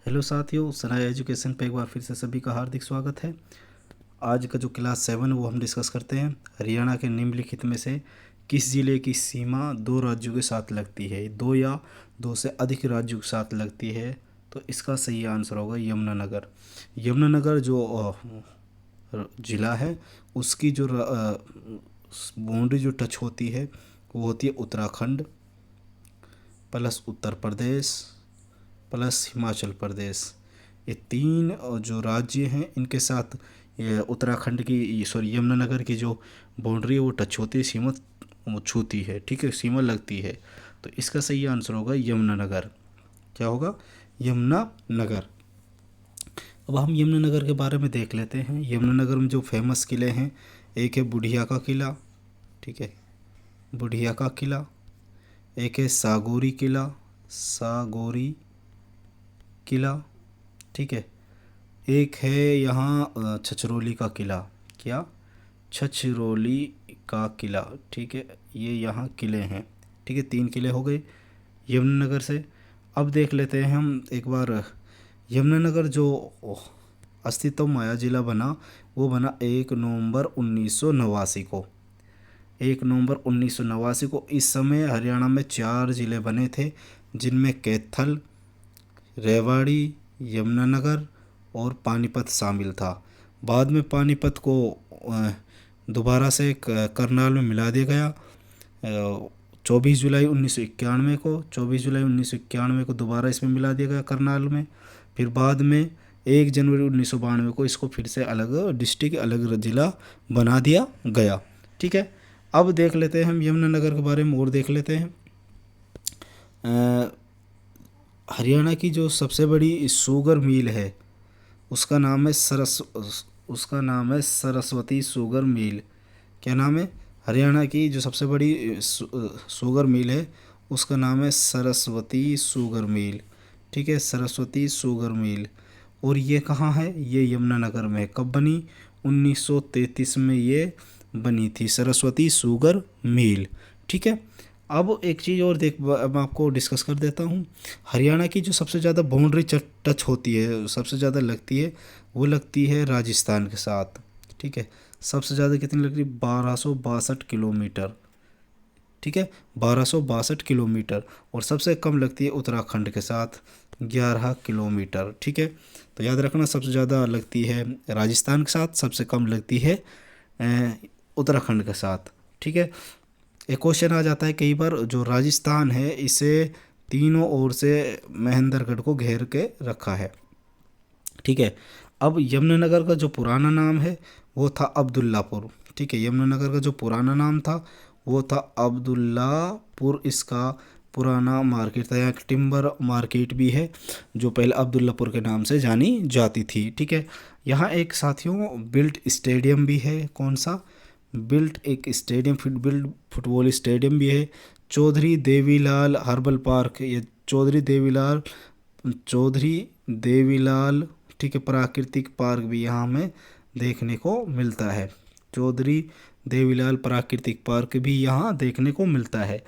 Hello साथियों, Sanaya education पे एक बार फिर से सभी का हार्दिक स्वागत है। आज का जो क्लास 7 वो हम डिस्कस करते हैं। हरियाणा के निम्नलिखित में से किस जिले की सीमा दो राज्यों के साथ लगती है? दो या दो से अधिक राज्यों के साथ लगती है। तो इसका सही आंसर होगा यमुनानगर। यमुनानगर जो जिला है उसकी जो बाउंड्री जो टच होती है वो होती है उत्तराखंड प्लस उत्तर प्रदेश प्लस हिमाचल प्रदेश। ये तीन जो राज्य हैं इनके साथ ये उत्तराखंड की सॉरी यमुनानगर की जो बाउंड्री है वो टच होती है, सीमा वो छूती है, ठीक है, सीमा लगती है। तो इसका सही आंसर होगा यमुनानगर। क्या होगा? यमुनानगर। अब हम यमुनानगर के बारे में देख लेते हैं। यमुनानगर में जो फेमस किले हैं, एक है बुढ़िया का किला, ठीक है, बुढ़िया का किला। एक है सागौरी किला, सागौरी किला, ठीक है। एक है यहाँ छछरौली का किला। क्या? छछरौली का किला, ठीक है। ये यहाँ किले हैं, ठीक है। तीन किले हो गए यमुनानगर से। अब देख लेते हैं हम एक बार यमुनानगर जो अस्तित्व माया जिला बना, वो बना 1 नवंबर 1989 को। 1 नवंबर 1989 को। इस समय हरियाणा में 4 ज़िले बने थे, जिनमें कैथल, रेवाड़ी, यमुनानगर और पानीपत शामिल था। बाद में पानीपत को दोबारा से करनाल में मिला दिया गया। 24 जुलाई 1991 को दोबारा इसमें मिला दिया गया करनाल में। फिर बाद में 1 जनवरी 1992 को इसको फिर से अलग डिस्ट्रिक्ट, अलग ज़िला बना दिया गया, ठीक है। अब देख लेते हैं हम यमुनानगर के बारे में और देख लेते हैं। हरियाणा की जो सबसे बड़ी शुगर मिल है उसका नाम है सरस्वती शुगर मिल। क्या नाम है? हरियाणा की जो सबसे बड़ी शुगर मिल है उसका नाम है सरस्वती शुगर मिल, ठीक है, सरस्वती शुगर मिल। और ये कहाँ है? ये यमुनानगर में है। कब बनी? 1933 में ये बनी थी सरस्वती शुगर मिल, ठीक है। अब एक चीज़ और मैं आपको डिस्कस कर देता हूँ। हरियाणा की जो सबसे ज़्यादा बाउंड्री टच होती है, सबसे ज़्यादा लगती है, वो लगती है राजस्थान के साथ, ठीक है। सबसे ज़्यादा कितनी लगती है? 1262 किलोमीटर, ठीक है, 1262 किलोमीटर। और सबसे कम लगती है उत्तराखंड के साथ, 11 किलोमीटर, ठीक है। तो याद रखना, सबसे ज़्यादा लगती है राजस्थान के साथ, सबसे कम लगती है उत्तराखंड के साथ, ठीक है। एक क्वेश्चन आ जाता है कई बार, जो राजस्थान है इसे तीनों ओर से महेंद्रगढ़ को घेर के रखा है, ठीक है। अब यमुनानगर का जो पुराना नाम है वो था अब्दुल्लापुर, ठीक है। यमुनानगर का जो पुराना नाम था वो था अब्दुल्लापुर। इसका पुराना मार्केट था, यहाँ एक टिम्बर मार्केट भी है जो पहले अब्दुल्लापुर के नाम से जानी जाती थी, ठीक है। यहाँ एक साथियों बिल्ट स्टेडियम भी है। कौन सा? बिल्ट एक स्टेडियम, बिल्ट फुटबॉल स्टेडियम भी है। चौधरी देवीलाल हर्बल पार्क, ये चौधरी देवीलाल, ठीक है, प्राकृतिक पार्क भी यहाँ हमें देखने को मिलता है। चौधरी देवीलाल प्राकृतिक पार्क भी यहाँ देखने को मिलता है।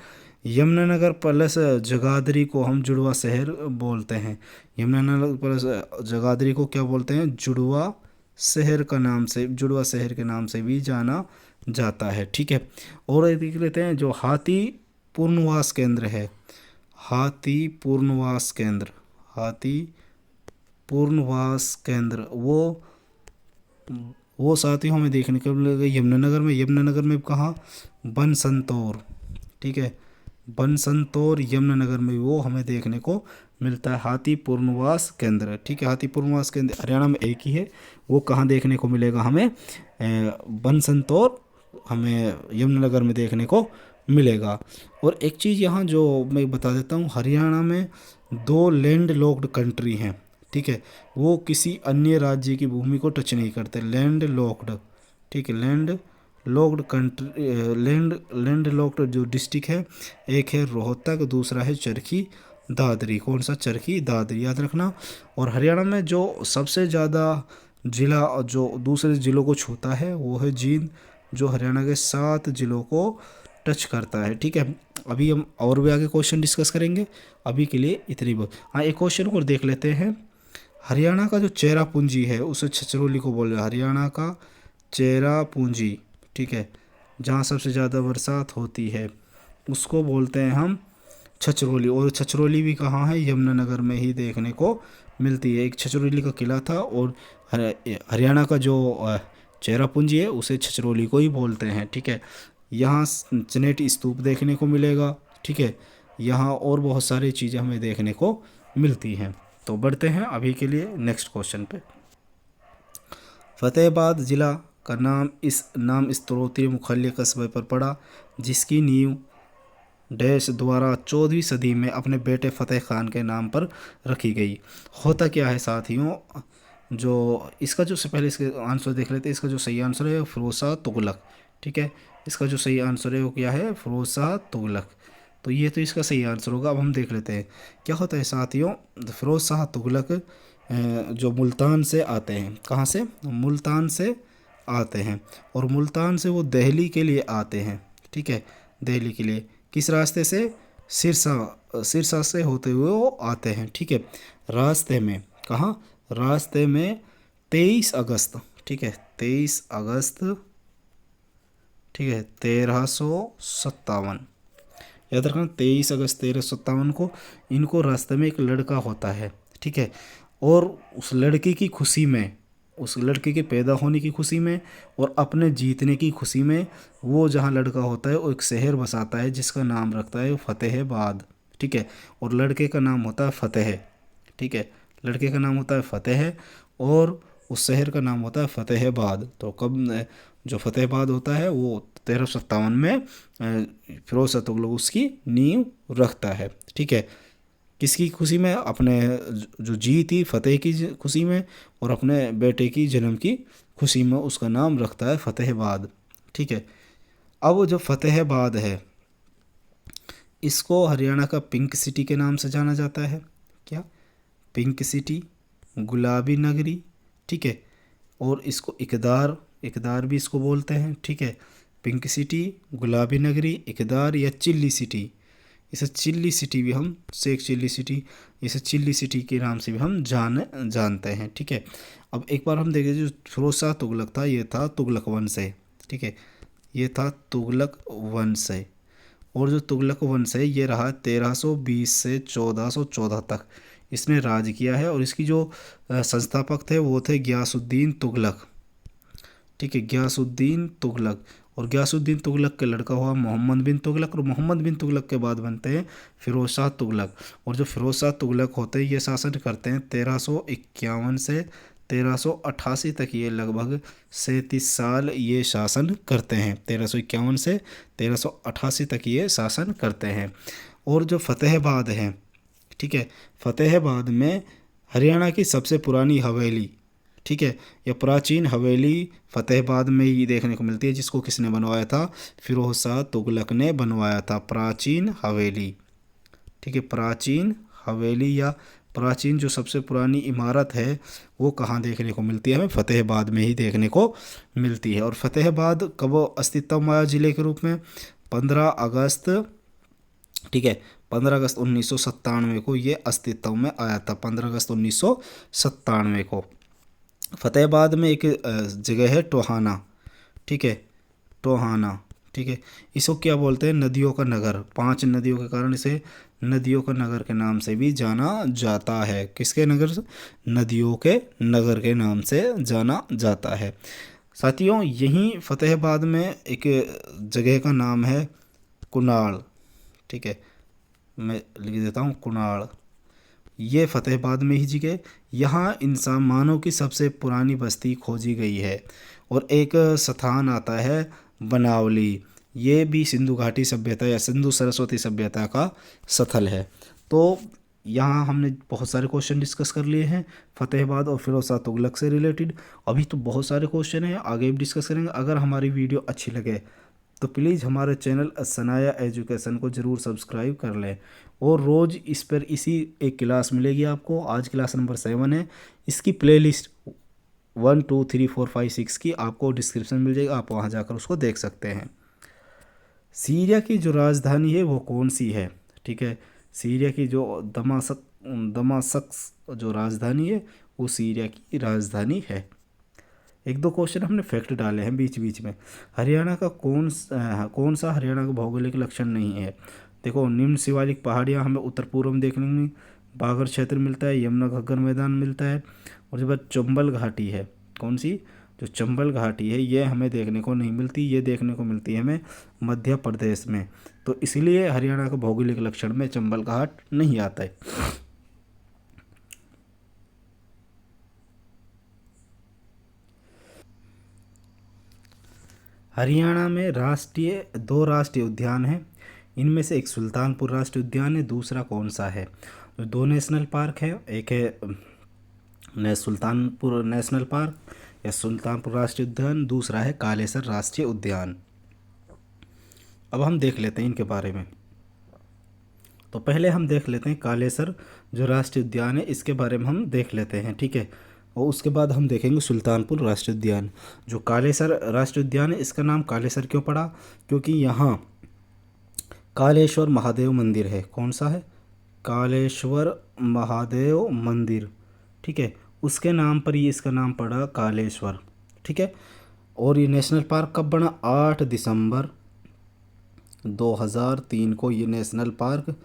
यमुनानगर प्लस जगाधरी को हम जुड़वा शहर बोलते हैं। यमुनानगर प्लस जगाधरी को क्या बोलते हैं? जुड़वा शहर का नाम से, जुड़वा शहर के नाम से भी जाना जाता है, ठीक है। और एक देख लेते हैं जो हाथी पूर्णवास केंद्र है। हाथी पूर्णवास केंद्र, हाथी पूर्णवास केंद्र वो साथियों हमें देखने को मिलेगा यमुनानगर में। यमुनानगर में कहाँ? बनसंतौर, ठीक है, बनसंतौर यमुनानगर में वो हमें देखने को मिलता है हाथी पूर्णवास केंद्र, ठीक है। हाथी पूर्णवास केंद्र हरियाणा में एक ही है। वो कहाँ देखने को मिलेगा हमें? बनसंतौर हमें यमुनानगर में देखने को मिलेगा। और एक चीज़ यहाँ जो मैं बता देता हूँ, हरियाणा में 2 लैंड लॉक्ड कंट्री हैं, ठीक है। वो किसी अन्य राज्य की भूमि को टच नहीं करते, लैंड लॉक्ड, ठीक है, land locked country, land locked जो डिस्ट्रिक्ट है, एक है रोहतक, दूसरा है चरखी दादरी। कौन सा? चरखी दादरी, याद रखना। और हरियाणा में जो सबसे ज़्यादा जिला जो दूसरे ज़िलों को छूता है वो है जींद, जो हरियाणा के 7 ज़िलों को टच करता है, ठीक है। अभी हम और भी आगे क्वेश्चन डिस्कस करेंगे, अभी के लिए इतनी बहुत। हाँ, एक क्वेश्चन और देख लेते हैं। हरियाणा का जो चेरापूंजी है उसे छछरौली को बोल रहे हैं, हरियाणा का चेरापूंजी, ठीक है, जहाँ सबसे ज़्यादा बरसात होती है उसको बोलते हैं हम छछरौली। और छछरौली भी कहाँ है, यमुनानगर में ही देखने को मिलती है। एक छछरौली का किला था और हरियाणा का जो चेरापूंजी है उसे छछरौली को ही बोलते हैं, ठीक है। यहाँ चनेटी स्तूप देखने को मिलेगा, ठीक है। यहाँ और बहुत सारी चीज़ें हमें देखने को मिलती हैं। तो बढ़ते हैं अभी के लिए नेक्स्ट क्वेश्चन पे। फतेहाबाद ज़िला का नाम स्तरोत्रीय मुखल्य कस्बे पर पड़ा, जिसकी नींव डैश द्वारा 14वीं सदी में अपने बेटे फतेह खान के नाम पर रखी गई। होता क्या है साथियों, जो इसका जो से पहले इसके आंसर देख लेते हैं। इसका जो सही आंसर है फिरोज शाह तुगलक, ठीक है। इसका जो सही आंसर है वो क्या है, फिरोज शाह तुगलक। तो ये तो इसका सही आंसर होगा। अब हम देख लेते हैं क्या होता है साथियों। फिरोज शाह तुगलक जो मुल्तान से आते हैं, कहाँ से, मुल्तान से आते हैं, और मुल्तान से वो दिल्ली के लिए आते हैं, ठीक है, दिल्ली के लिए। किस रास्ते से, सिरसा से होते हुए वो आते हैं, ठीक है। रास्ते में, कहाँ, रास्ते में 23 अगस्त, ठीक है, 23 अगस्त, ठीक है, 1357, याद रखना 23 अगस्त 1357 को इनको रास्ते में एक लड़का होता है, ठीक है। और उस लड़के की खुशी में, उस लड़के के पैदा होने की खुशी में और अपने जीतने की खुशी में वो जहाँ लड़का होता है वो एक शहर बसाता है जिसका नाम रखता है फतेहाबाद, ठीक है। और लड़के का नाम होता है फतेह, ठीक है, लड़के का नाम होता है फतेह और उस शहर का नाम होता है फतेहाबाद। तो कब जो फतेहाबाद होता है वो 1357 में फिरोज शाह तुगलक उसकी नींव रखता है, ठीक है। किसकी खुशी में, अपने जो जीत थी फतेह की खुशी में और अपने बेटे की जन्म की खुशी में उसका नाम रखता है फतेहाबाद, ठीक है। अब जो फतेहाबाद है इसको हरियाणा का पिंक सिटी के नाम से जाना जाता है। क्या, पिंक सिटी, गुलाबी नगरी, ठीक है। और इसको इकदार भी इसको बोलते हैं, ठीक है। पिंक सिटी, गुलाबी नगरी, इकदार या चिल्ली सिटी। इसे चिल्ली सिटी भी हम, शेख चिल्ली सिटी, इसे चिल्ली सिटी के नाम से भी हम जानते हैं, ठीक है। अब एक बार हम देखें, जो फिरोज शाह तुगलक था ये था तुगलक वंश है, ठीक है, ये था तुगलक वंश है। और जो तुगलक वंश है ये रहा 1320 से 1414 तक इसने राज किया है। और इसकी जो संस्थापक थे वो थे गयासुद्दीन तुगलक, ठीक है, गयासुद्दीन तुगलक। और गयासुद्दीन तुगलक के लड़का हुआ मोहम्मद बिन तुगलक, और मोहम्मद बिन तुगलक के बाद बनते हैं फिरोज शाह तुगलक। और जो फिरोज शाह तुगलक होते हैं ये शासन करते हैं 1351 से 1388 तक, ये लगभग 37 साल ये शासन करते हैं। 1351 से 1388 तक ये शासन करते हैं। और जो फतेहाबाद है, ठीक है, फतेहाबाद में हरियाणा की सबसे पुरानी हवेली, ठीक है, यह प्राचीन हवेली फतेहाबाद में ही देखने को मिलती है, जिसको किसने बनवाया था, फिरोज शाह तुगलक ने बनवाया था। प्राचीन हवेली, ठीक है, प्राचीन हवेली या प्राचीन जो सबसे पुरानी इमारत है वो कहाँ देखने को मिलती है, हमें फतेहाबाद में ही देखने को मिलती है। और फतेहाबाद कब अस्तित्व में आया जिले के रूप में, 15 अगस्त, ठीक है, 15 अगस्त 1997 को ये अस्तित्व में आया था, 15 अगस्त 1997 को। फतेहाबाद में एक जगह है टोहाना, ठीक है, टोहाना, ठीक है, इसको क्या बोलते हैं, नदियों का नगर। 5 नदियों के कारण इसे नदियों का नगर के नाम से भी जाना जाता है। किसके नगर से, नदियों के नगर के नाम से जाना जाता है। साथियों यहीं फतेहाबाद में एक जगह का नाम है कुनाल, ठीक है, मैं लिख देता हूँ कुनाल। ये फतेहाबाद में ही जगह, यहाँ इंसान मानव की सबसे पुरानी बस्ती खोजी गई है। और एक स्थान आता है बनावली, ये भी सिंधु घाटी सभ्यता या सिंधु सरस्वती सभ्यता का स्थल है। तो यहाँ हमने बहुत सारे क्वेश्चन डिस्कस कर लिए हैं फतेहाबाद और फिरोज शाह तुगलक से रिलेटेड। अभी तो बहुत सारे क्वेश्चन हैं, आगे भी डिस्कस करेंगे। अगर हमारी वीडियो अच्छी लगे तो प्लीज़ हमारे चैनल सनाया एजुकेशन को ज़रूर सब्सक्राइब कर लें। और रोज़ इस पर इसी एक क्लास मिलेगी आपको। आज क्लास नंबर 7 है, इसकी प्लेलिस्ट 1 2 3 4 5 6 की आपको डिस्क्रिप्शन मिल जाएगा, आप वहाँ जाकर उसको देख सकते हैं। सीरिया की जो राजधानी है वो कौन सी है, ठीक है, सीरिया की जो दमास्कस जो राजधानी है वो सीरिया की राजधानी है। एक दो क्वेश्चन हमने फैक्ट डाले हैं बीच बीच में। हरियाणा का कौन सा हरियाणा का भौगोलिक लक्षण नहीं है? देखो, निम्न शिवालिक पहाड़ियाँ हमें उत्तर पूर्व में देखने में, बागर क्षेत्र मिलता है, यमुना घग्गर मैदान मिलता है, और उसके बाद चंबल घाटी है। कौन सी? जो चंबल घाटी है ये हमें देखने को नहीं मिलती, ये देखने को मिलती है हमें मध्य प्रदेश में। तो इसलिए हरियाणा का भौगोलिक लक्षण में चंबल घाट नहीं आता है। हरियाणा में दो राष्ट्रीय उद्यान हैं। इनमें से एक सुल्तानपुर राष्ट्रीय उद्यान है, दूसरा कौन सा है? तो दो नेशनल पार्क है, एक है सुल्तानपुर नेशनल पार्क या सुल्तानपुर राष्ट्रीय उद्यान, दूसरा है कालेसर राष्ट्रीय उद्यान। अब हम देख लेते हैं इनके बारे में। तो पहले हम देख लेते हैं कालेसर जो राष्ट्रीय उद्यान है, इसके बारे में हम देख लेते हैं, ठीक है। और उसके बाद हम देखेंगे सुल्तानपुर राष्ट्रीय उद्यान। जो कालेसर राष्ट्रीय उद्यान है, इसका नाम कालेसर क्यों पड़ा? क्योंकि यहाँ कालेश्वर महादेव मंदिर है। कौन सा है? कालेश्वर महादेव मंदिर, ठीक है, उसके नाम पर ये इसका नाम पड़ा कालेश्वर, ठीक है। और ये नेशनल पार्क कब बना? 8 दिसंबर 2003 को ये नेशनल पार्क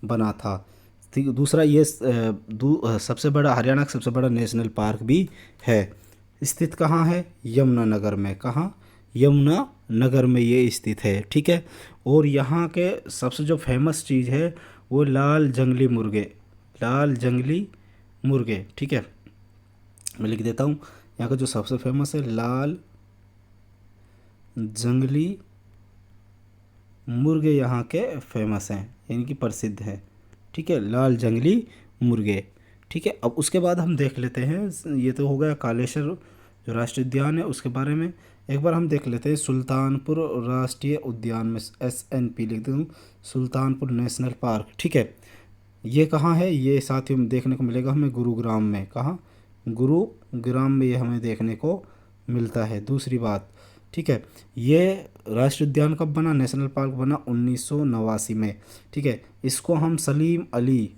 बना था। ठीक, दूसरा ये सबसे बड़ा, हरियाणा का सबसे बड़ा नेशनल पार्क भी है। स्थित कहाँ है? यमुनानगर में। कहाँ? यमुनानगर में ये स्थित है, ठीक है। और यहाँ के सबसे जो फेमस चीज़ है वो लाल जंगली मुर्गे, लाल जंगली मुर्गे, ठीक है। मैं लिख देता हूँ, यहाँ का जो सबसे फेमस है लाल जंगली मुर्गे यहाँ के फेमस हैं, यानी कि प्रसिद्ध हैं, ठीक है, लाल जंगली मुर्गे, ठीक है। अब उसके बाद हम देख लेते हैं, ये तो हो गया कालेश्वर जो राष्ट्रीय उद्यान है उसके बारे में। एक बार हम देख लेते हैं सुल्तानपुर राष्ट्रीय उद्यान में, SNP लिख दूँ, सुल्तानपुर नेशनल पार्क, ठीक है। ये कहाँ है? ये साथियों में देखने को मिलेगा हमें गुरुग्राम में। कहाँ? गुरुग्राम में ये हमें देखने को मिलता है। दूसरी बात, ठीक है, ये राष्ट्रीय उद्यान कब बना? नेशनल पार्क बना 1989 में, ठीक है। इसको हम सलीम अली,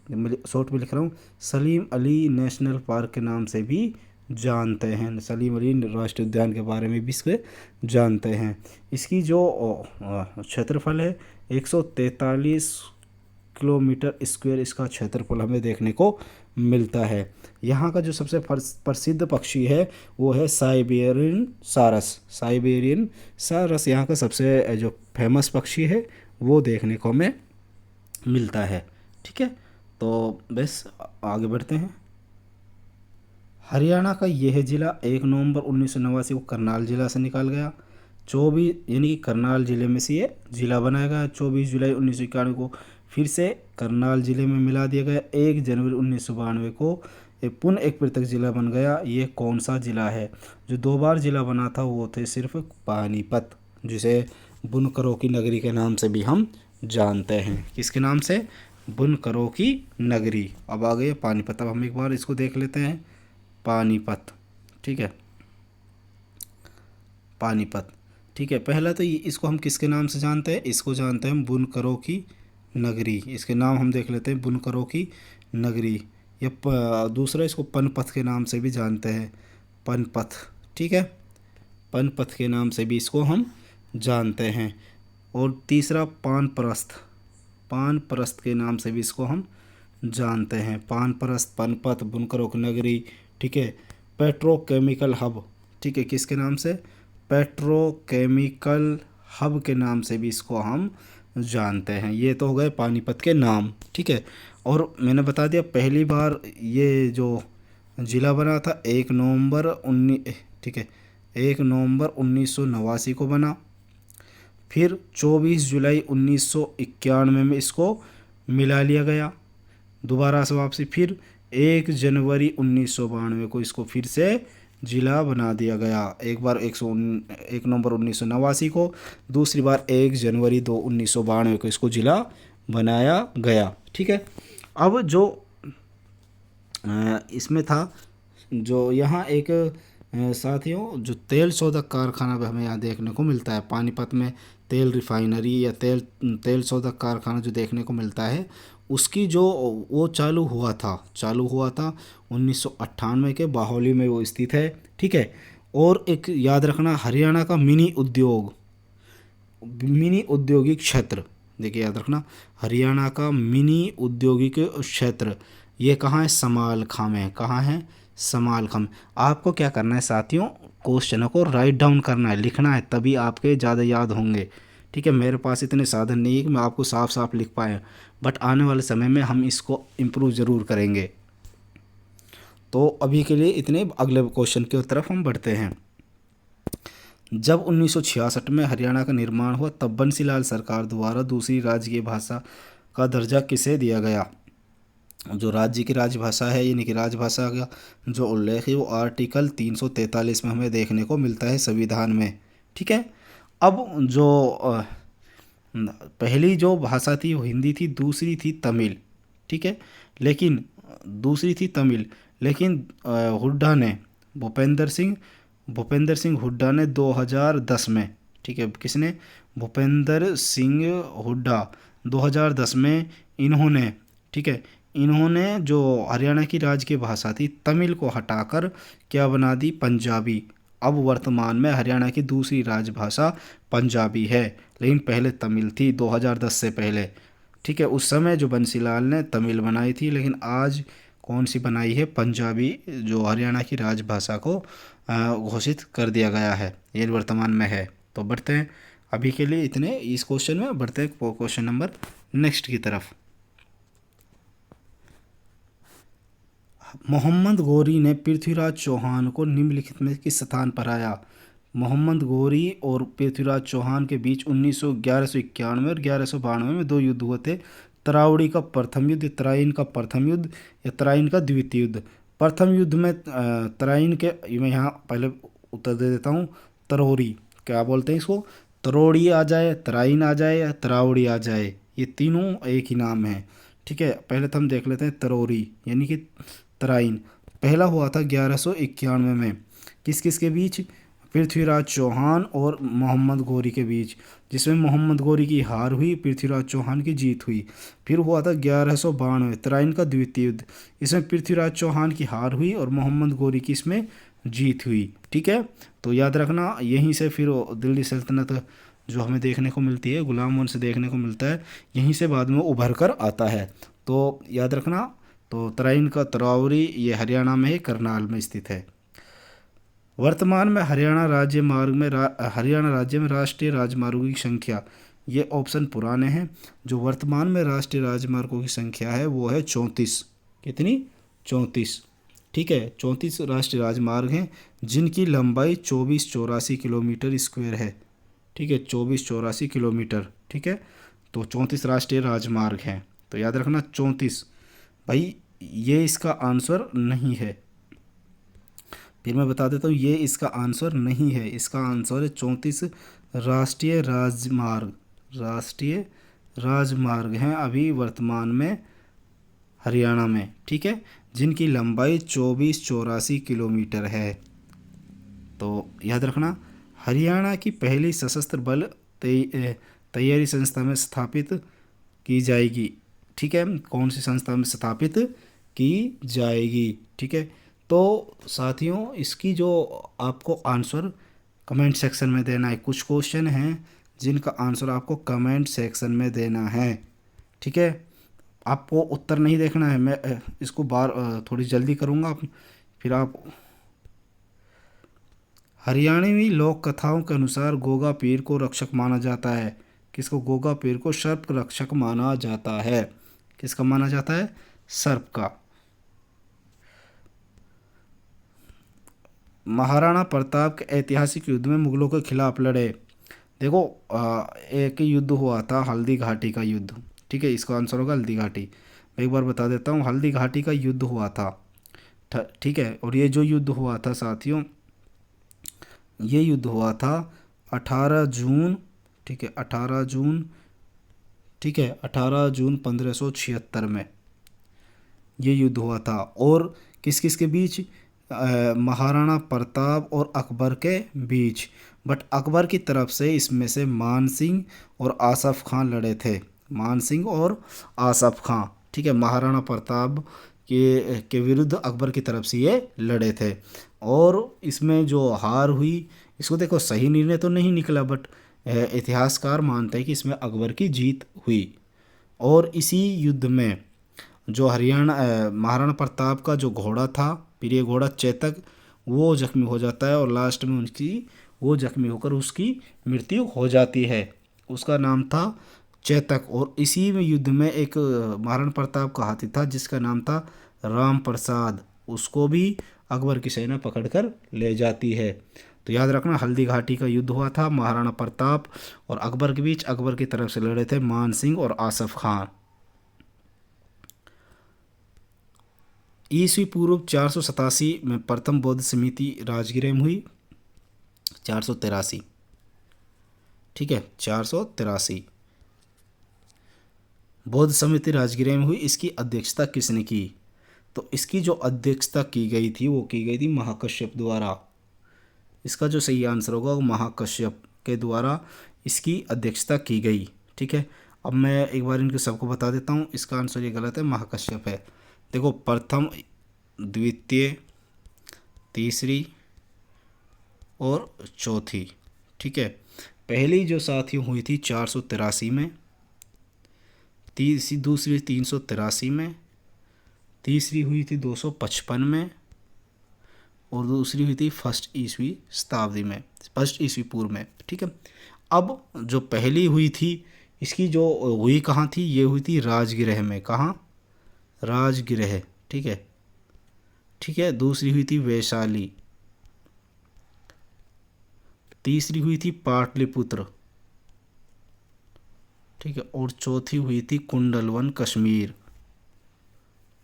शॉर्ट में लिख रहा हूँ, सलीम अली नेशनल पार्क के नाम से भी जानते हैं। सलीम अली राष्ट्रीय उद्यान के बारे में भी इसके जानते हैं। इसकी जो क्षेत्रफल है 143 किलोमीटर स्क्वायर इसका क्षेत्रफल हमें देखने को मिलता है। यहाँ का जो सबसे प्रसिद्ध पक्षी है वो है साइबेरियन सारस। साइबेरियन सारस यहाँ का सबसे जो फेमस पक्षी है वो देखने को हमें मिलता है, ठीक है। तो बस आगे बढ़ते हैं। हरियाणा का यह ज़िला 1 नवंबर 1989 को करनाल ज़िला से निकाल गया। 24 यानी कि करनाल ज़िले में से ये ज़िला बनाया गया। 24 जुलाई 1991 को फिर से करनाल ज़िले में मिला दिया गया। 1 जनवरी 1992 को पुनः एक पृथक ज़िला बन गया। ये कौन सा ज़िला है? जो 2 बार ज़िला बना था वो थे सिर्फ पानीपत, जिसे बुनकरों की नगरी के नाम से भी हम जानते हैं। किसके नाम से? बुनकरों की नगरी। अब आ गए पानीपत। अब हम एक बार इसको देख लेते हैं, पानीपत, ठीक है, पानीपत, ठीक है। पहला तो इसको हम किसके नाम से जानते हैं? इसको जानते हैं बुनकरों की नगरी। इसके नाम हम देख लेते हैं, बुनकरों की नगरी। या दूसरा इसको पनपथ के नाम से भी जानते हैं, पनपथ, ठीक है, पनपथ के नाम से भी इसको हम जानते हैं। और तीसरा पानप्रस्थ, पानप्रस्थ के नाम से भी इसको हम जानते हैं। पानप्रस्थ, पनपथ, बुनकरों की नगरी, ठीक है। पेट्रोकेमिकल हब, ठीक है, किसके नाम से? पेट्रोकेमिकल हब के नाम से भी इसको हम जानते हैं। ये तो हो गए पानीपत के नाम, ठीक है। और मैंने बता दिया पहली बार ये जो ज़िला बना था 1 नवंबर 1989 को बना। फिर 24 जुलाई 1991 में इसको मिला लिया गया दोबारा से वापसी। फिर 1 जनवरी 1992 को इसको फिर से ज़िला बना दिया गया। एक बार 1 नवंबर 1989 को, दूसरी बार 1 जनवरी 1992 को इसको ज़िला बनाया गया, ठीक है। अब जो इसमें था, जो यहाँ एक साथियों जो तेल शोधक कारखाना भी हमें यहाँ देखने को मिलता है। पानीपत में तेल रिफाइनरी या तेल शोधक कारखाना जो देखने को मिलता है उसकी जो वो चालू हुआ था 1998 के बाहोली में वो स्थित है। ठीक है। और एक याद रखना, हरियाणा का मिनी औद्योगिक क्षेत्र, देखिए याद रखना, हरियाणा का मिनी औद्योगिक क्षेत्र ये कहाँ है, समालखा में। कहाँ है, समालखा में। आपको क्या करना है साथियों, क्वेश्चनों को राइट डाउन करना है, लिखना है, तभी आपके ज़्यादा याद होंगे। ठीक है। मेरे पास इतने साधन नहीं है कि मैं आपको साफ साफ लिख पाए, बट आने वाले समय में हम इसको इम्प्रूव ज़रूर करेंगे। तो अभी के लिए इतने, अगले क्वेश्चन की तरफ हम बढ़ते हैं। जब 1966 में हरियाणा का निर्माण हुआ तब बंसीलाल सरकार द्वारा दूसरी राज्य की भाषा का दर्जा किसे दिया गया। जो राज्य की राजभाषा है, यानी कि राजभाषा का जो उल्लेख है वो आर्टिकल 343 में हमें देखने को मिलता है संविधान में। ठीक है। अब जो पहली जो भाषा थी वो हिंदी थी, दूसरी थी तमिल। ठीक है। लेकिन दूसरी थी तमिल, लेकिन हुड्डा ने, भूपेंद्र सिंह हुड्डा ने 2010 में, ठीक है, किसने, भूपेंद्र सिंह हुड्डा 2010 में इन्होंने, ठीक है, इन्होंने जो हरियाणा की राज्य की भाषा थी तमिल को हटाकर क्या बना दी, पंजाबी। अब वर्तमान में हरियाणा की दूसरी राजभाषा पंजाबी है, लेकिन पहले तमिल थी 2010 से पहले। ठीक है। उस समय जो बंसीलाल ने तमिल बनाई थी, लेकिन आज कौन सी बनाई है, पंजाबी, जो हरियाणा की राजभाषा को घोषित कर दिया गया है, ये वर्तमान में है। तो बढ़ते हैं, अभी के लिए इतने इस क्वेश्चन में, बढ़ते हैं क्वेश्चन नंबर नेक्स्ट की तरफ। मोहम्मद गौरी ने पृथ्वीराज चौहान को निम्नलिखित में किस स्थान पर आया। मोहम्मद गौरी और पृथ्वीराज चौहान के बीच 1191 और 1192 में दो युद्ध हुए थे। तरावड़ी का प्रथम युद्ध, तराइन का प्रथम युद्ध या तराइन का द्वितीय युद्ध। प्रथम युद्ध में तराइन के, मैं यहाँ पहले उत्तर दे देता हूँ, तरोरी, क्या बोलते हैं इसको, तरोड़ी आ जाए, तराइन आ जाए या तरावड़ी आ जाए, ये तीनों एक ही नाम है। ठीक है। पहले तो हम देख लेते हैं तरोरी यानी कि तराइन। पहला हुआ था 1191 में, किस किस के बीच, पृथ्वीराज चौहान और मोहम्मद गौरी के बीच, जिसमें मोहम्मद गौरी की हार हुई, पृथ्वीराज चौहान की जीत हुई। फिर हुआ था 1192 तराइन का द्वितीय युद्ध, इसमें पृथ्वीराज चौहान की हार हुई और मोहम्मद गौरी की इसमें जीत हुई। ठीक है। तो याद रखना, यहीं से फिर दिल्ली सल्तनत जो हमें देखने को मिलती है, गुलाम वंश देखने को मिलता है, यहीं से बाद में उभर कर आता है। तो याद रखना, तो तराइन का तरावरी ये हरियाणा में ही, करनाल में स्थित है। वर्तमान में हरियाणा राज्य में राष्ट्रीय राजमार्गों की संख्या, ये ऑप्शन पुराने हैं। जो वर्तमान में राष्ट्रीय राजमार्गों की संख्या है वो है 34। कितनी, 34। ठीक है। 34 राष्ट्रीय राजमार्ग हैं जिनकी लंबाई 2484 किलोमीटर स्क्वायर है। ठीक है, 2484 किलोमीटर। ठीक है। तो 34 राष्ट्रीय राजमार्ग हैं। तो याद रखना 34। भाई ये इसका आंसर नहीं है, फिर मैं बता देता हूँ, ये इसका आंसर नहीं है। इसका आंसर है 34 राष्ट्रीय राजमार्ग हैं अभी वर्तमान में हरियाणा में। ठीक है। जिनकी लंबाई 2484 किलोमीटर है। तो याद रखना, हरियाणा की पहली सशस्त्र बल तैयारी संस्था में स्थापित की जाएगी। ठीक है। कौन सी संस्था में स्थापित की जाएगी। ठीक है। तो साथियों, इसकी जो आपको आंसर कमेंट सेक्शन में देना है। कुछ क्वेश्चन हैं जिनका आंसर आपको कमेंट सेक्शन में देना है। ठीक है। आपको उत्तर नहीं देखना है, मैं इसको थोड़ी जल्दी करूँगा, फिर आप। हरियाणवी लोक कथाओं के अनुसार गोगा पीर को रक्षक माना जाता है। किसको, गोगा पीर को सर्प रक्षक माना जाता है। किसका माना जाता है, सर्प का। महाराणा प्रताप के ऐतिहासिक युद्ध में मुगलों के खिलाफ लड़े। देखो एक युद्ध हुआ था, हल्दी घाटी का युद्ध। ठीक है। इसका आंसर होगा हल्दी घाटी। मैं एक बार बता देता हूँ, हल्दी घाटी का युद्ध हुआ था। ठीक है। और ये जो युद्ध हुआ था साथियों, ये युद्ध हुआ था 18 जून। ठीक है, 18 जून। ठीक है, 18 जून 1576 में ये युद्ध हुआ था। और किस किस के बीच, महाराणा प्रताप और अकबर के बीच। बट अकबर की तरफ से इसमें से मान सिंह और आसफ खां लड़े थे। मान सिंह और आसफ खां। ठीक है, महाराणा प्रताप के विरुद्ध अकबर की तरफ से ये लड़े थे। और इसमें जो हार हुई, इसको देखो सही निर्णय तो नहीं निकला, बट इतिहासकार मानते हैं कि इसमें अकबर की जीत हुई। और इसी युद्ध में जो महाराणा प्रताप का जो घोड़ा था, प्रिय घोड़ा चेतक, वो जख्मी हो जाता है और लास्ट में वो जख्मी होकर उसकी मृत्यु हो जाती है। उसका नाम था चेतक। और इसी में युद्ध में एक महाराणा प्रताप का हाथी था जिसका नाम था राम प्रसाद, उसको भी अकबर की सेना पकड़कर ले जाती है। तो याद रखना, हल्दी घाटी का युद्ध हुआ था महाराणा प्रताप और अकबर के बीच। अकबर की तरफ से लड़े थे मान सिंह और आसफ खान। ईस्वी पूर्व 487 में प्रथम बौद्ध समिति राजगीर में हुई। 483, ठीक है, 483 बौद्ध समिति राजगीर में हुई। इसकी अध्यक्षता किसने की? तो इसकी जो अध्यक्षता की गई थी वो की गई थी महाकश्यप द्वारा। इसका जो सही आंसर होगा वो महाकश्यप के द्वारा इसकी अध्यक्षता की गई। ठीक है, अब मैं एक बार इनके सबको बता देता हूँ। इसका आंसर ये गलत है, महाकश्यप है। देखो, प्रथम, द्वितीय, तीसरी और चौथी। ठीक है, पहली जो साथियों हुई थी 483 में, दूसरी 383 में, तीसरी हुई थी 255 में और दूसरी हुई थी फर्स्ट ईस्वी शताब्दी में, फर्स्ट ईस्वी पूर्व में। ठीक है, अब जो पहली हुई थी इसकी जो हुई कहाँ थी? ये हुई थी राजगृह में। कहाँ? राजगृह। ठीक है, ठीक है। दूसरी हुई थी वैशाली, तीसरी हुई थी पाटलिपुत्र, ठीक है, और चौथी हुई थी कुंडलवन कश्मीर।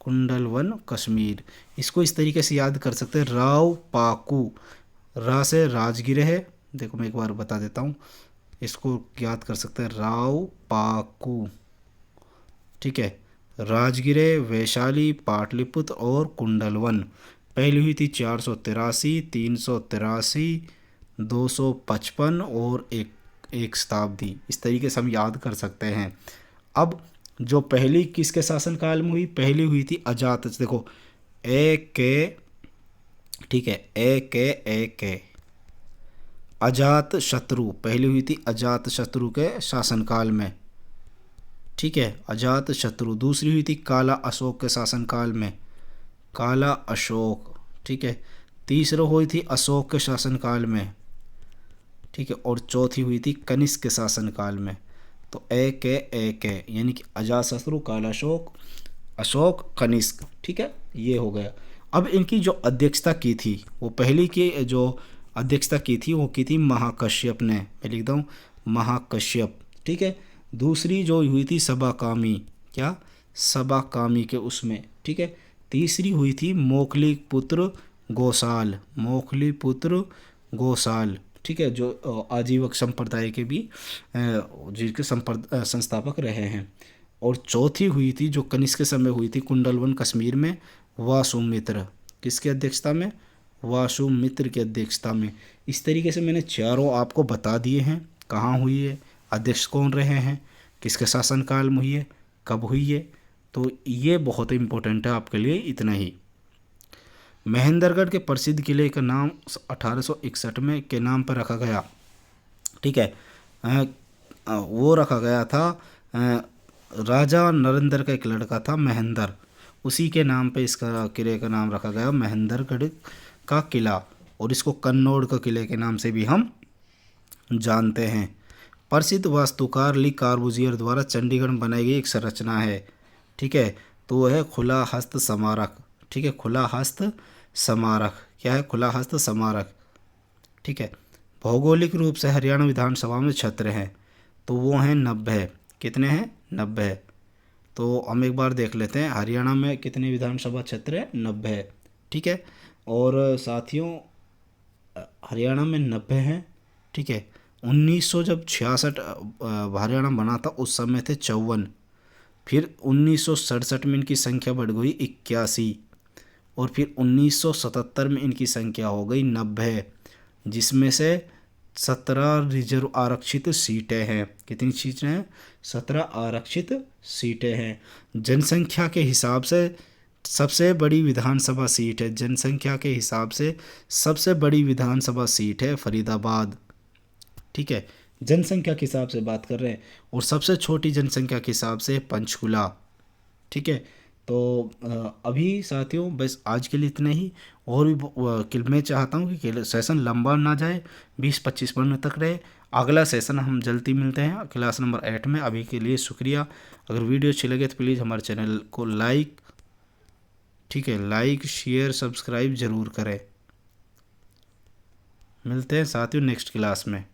कुंडलवन कश्मीर, इसको इस तरीके से याद कर सकते हैं, राव पाकू। रा से राजगीर है, देखो मैं एक बार बता देता हूँ, इसको याद कर सकते हैं, राव पाकू। ठीक है, राजगीर, वैशाली, पाटलिपुत्र और कुंडलवन। पहली हुई थी 483, 383, 255 और एक शताब्दी। इस तरीके से हम याद कर सकते हैं। अब जो पहली किसके शासनकाल में हुई? पहली हुई थी अजात, देखो ठीक है, अजात शत्रु, पहली हुई थी अजात शत्रु के शासनकाल में। ठीक है, अजात शत्रु। दूसरी हुई थी काला अशोक के शासनकाल में, काला अशोक। ठीक है, तीसरी हुई थी अशोक के शासनकाल में। ठीक है, और चौथी हुई थी कनिष्क के शासनकाल में। तो एक यानी कि अजातशत्रु, काला अशोक, अशोक, कनिष्क। ठीक है, ये हो गया। अब इनकी जो अध्यक्षता की थी, वो पहली की जो अध्यक्षता की थी वो की थी महाकश्यप ने। मैं लिख दूँ महाकश्यप। ठीक है, दूसरी जो हुई थी सबाकामी, क्या? सबाकामी के उसमें। ठीक है, तीसरी हुई थी मोखली पुत्र गोसाल, मोखली पुत्र गोसाल। ठीक है, जो आजीवक संप्रदाय के भी जिसके संस्थापक रहे हैं। और चौथी हुई थी जो कनिष्क के समय हुई थी कुंडलवन कश्मीर में, वासुमित्र। किसकी अध्यक्षता में? वासुमित्र की अध्यक्षता में। इस तरीके से मैंने चारों आपको बता दिए हैं, कहाँ हुई है, अध्यक्ष कौन रहे हैं, किसके शासनकाल में हुई है, कब हुई है। तो ये बहुत इम्पोर्टेंट है आपके लिए, इतना ही। महेंद्रगढ़ के प्रसिद्ध किले का नाम 1861 में के नाम पर रखा गया। ठीक है, वो रखा गया था राजा नरेंद्र का एक लड़का था महेंद्र, उसी के नाम पे इसका किले का नाम रखा गया महेंद्रगढ़ का किला। और इसको कन्नौज का किले के नाम से भी हम जानते हैं। प्रसिद्ध वास्तुकार ली कार्बूजियर द्वारा चंडीगढ़ में बनाई गई एक संरचना है। ठीक है, तो वह है खुला हस्त स्मारक। ठीक है, खुला हस्त स्मारक। क्या है? खुला हस्त स्मारक। ठीक है, भौगोलिक रूप से हरियाणा विधानसभा में क्षेत्र हैं, तो वो हैं 90। कितने हैं? 90। तो हम एक बार देख लेते हैं हरियाणा में कितने विधानसभा क्षेत्र है? 90। ठीक है, और साथियों हरियाणा में 90 हैं। ठीक है, 1900 जब 66 हरियाणा बना था उस समय थे 54। फिर 1967 में इनकी संख्या बढ़ गई 81 और फिर 1977 में इनकी संख्या हो गई 90, जिसमें से 17 रिजर्व आरक्षित सीटें हैं। कितनी सीटें हैं? 17 आरक्षित सीटें हैं। जनसंख्या के हिसाब से सबसे बड़ी विधानसभा सीट है, जनसंख्या के हिसाब से सबसे बड़ी विधानसभा सीट है फरीदाबाद। ठीक है, जनसंख्या के हिसाब से बात कर रहे हैं। और सबसे छोटी जनसंख्या के हिसाब से पंचकुला। ठीक है, तो अभी साथियों बस आज के लिए इतना ही। और भी मैं चाहता हूँ कि सेशन लंबा ना जाए, 20-25 मिनट तक रहे। अगला सेशन हम जल्दी मिलते हैं क्लास नंबर 8 में। अभी के लिए शुक्रिया। अगर वीडियो अच्छी लगे तो प्लीज़ हमारे चैनल को लाइक, ठीक है, लाइक शेयर सब्सक्राइब ज़रूर करें। मिलते हैं साथियों नेक्स्ट क्लास में।